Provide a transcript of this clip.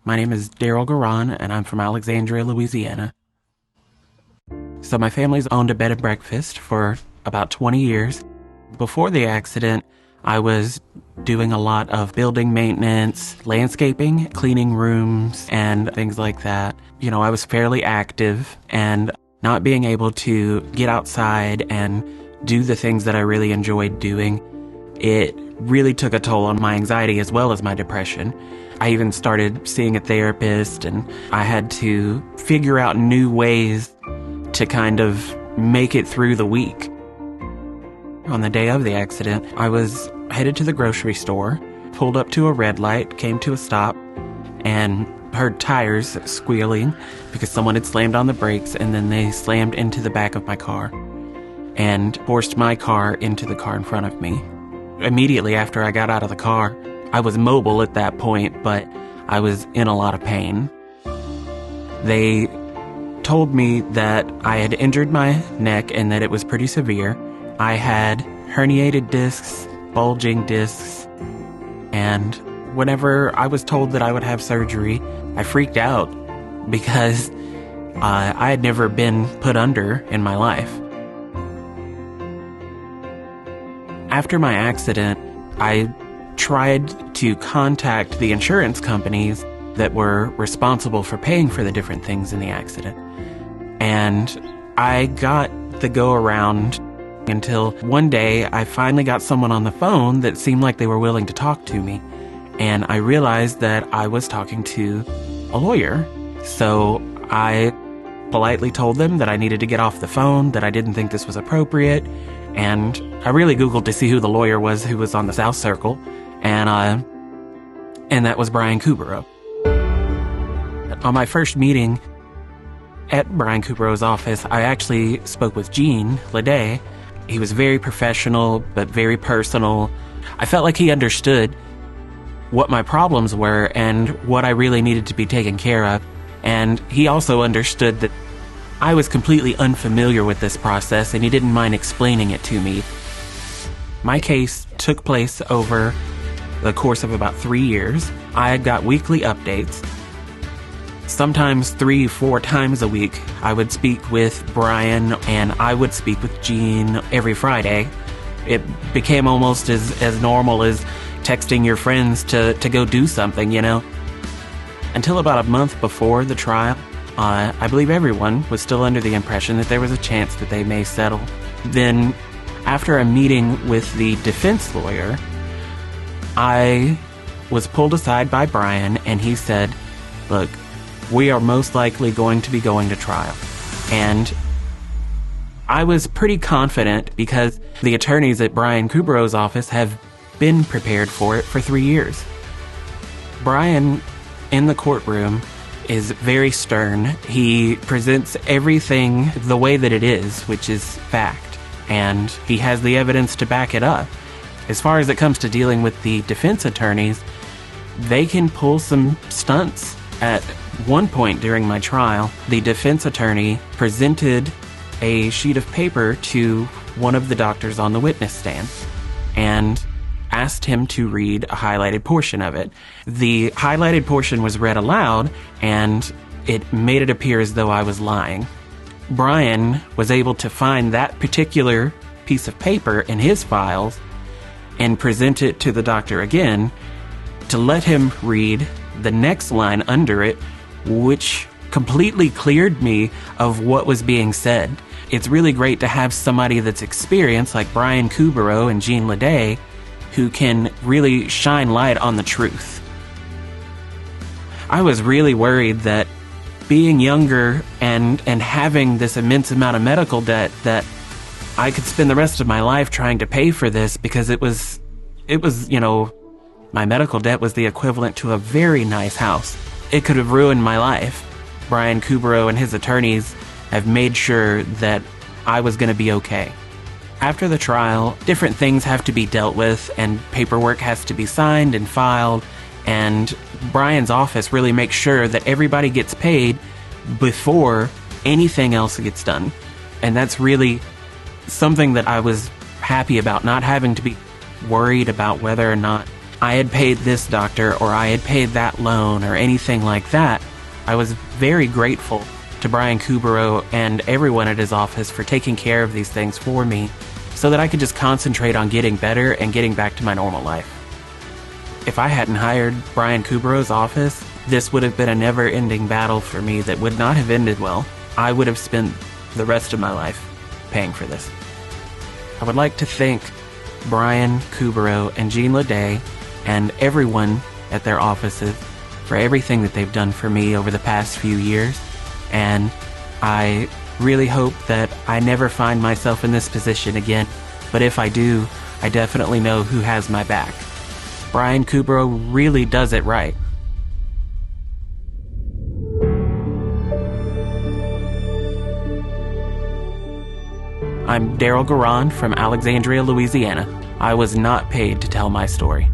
My name is Darrell Garon, and I'm from Alexandria, Louisiana. So my family's owned a bed and breakfast for about 20 years. Before the accident, I was doing a lot of building maintenance, landscaping, cleaning rooms, and things like that. You know, I was fairly active, and not being able to get outside and do the things that I really enjoyed doing, it really took a toll on my anxiety as well as my depression. I even started seeing a therapist, and I had to figure out new ways to kind of make it through the week. On the day of the accident, I was headed to the grocery store, pulled up to a red light, came to a stop, and heard tires squealing because someone had slammed on the brakes, and then they slammed into the back of my car and forced my car into the car in front of me. Immediately after I got out of the car, I was mobile at that point, but I was in a lot of pain. They told me that I had injured my neck and that it was pretty severe. I had herniated discs, bulging discs, and whenever I was told that I would have surgery, I freaked out because I had never been put under in my life. After my accident, I tried to contact the insurance companies that were responsible for paying for the different things in the accident. And I got the go around until one day I finally got someone on the phone that seemed like they were willing to talk to me. And I realized that I was talking to a lawyer. So I politely told them that I needed to get off the phone, that I didn't think this was appropriate. And I really Googled to see who the lawyer was who was on the South Circle. And that was Brian Caubarreaux. On my first meeting at Brian Caubarreaux's office, I actually spoke with Gene Leday. He was very professional, but very personal. I felt like he understood what my problems were and what I really needed to be taken care of. And he also understood that I was completely unfamiliar with this process, and he didn't mind explaining it to me. My case took place over the course of about 3 years. I got weekly updates. Sometimes 3-4 times a week, I would speak with Brian, and I would speak with Gene every Friday. It became almost as normal as texting your friends to go do something, you know? Until about a month before the trial, I believe everyone was still under the impression that there was a chance that they may settle. Then, after a meeting with the defense lawyer, I was pulled aside by Brian, and he said, "Look, we are most likely going to be going to trial." And I was pretty confident because the attorneys at Brian Caubarreaux's office have been prepared for it for 3 years. Brian, in the courtroom, is very stern. He presents everything the way that it is, which is fact, and he has the evidence to back it up. As far as it comes to dealing with the defense attorneys, they can pull some stunts. At one point during my trial, the defense attorney presented a sheet of paper to one of the doctors on the witness stand and asked him to read a highlighted portion of it. The highlighted portion was read aloud, and it made it appear as though I was lying. Brian was able to find that particular piece of paper in his files and present it to the doctor again to let him read the next line under it, which completely cleared me of what was being said. It's really great to have somebody that's experienced, like Brian Caubarreaux and Gene Leday, who can really shine light on the truth. I was really worried that being younger and having this immense amount of medical debt, that I could spend the rest of my life trying to pay for this, because it was, you know, my medical debt was the equivalent to a very nice house. It could have ruined my life. Brian Caubarreaux and his attorneys have made sure that I was going to be okay. After the trial, different things have to be dealt with, and paperwork has to be signed and filed, and Brian's office really makes sure that everybody gets paid before anything else gets done. And that's really something that I was happy about, not having to be worried about whether or not I had paid this doctor or I had paid that loan or anything like that. I was very grateful to Brian Caubarreaux and everyone at his office for taking care of these things for me so that I could just concentrate on getting better and getting back to my normal life. If I hadn't hired Brian Caubarreaux's office, this would have been a never-ending battle for me that would not have ended well. I would have spent the rest of my life paying for this. I would like to thank Brian Caubarreaux and Jean Leday and everyone at their offices for everything that they've done for me over the past few years, and I really hope that I never find myself in this position again, but if I do, I definitely know who has my back. Brian Caubarreaux really does it right. I'm Darrell Garon from Alexandria, Louisiana. I was not paid to tell my story.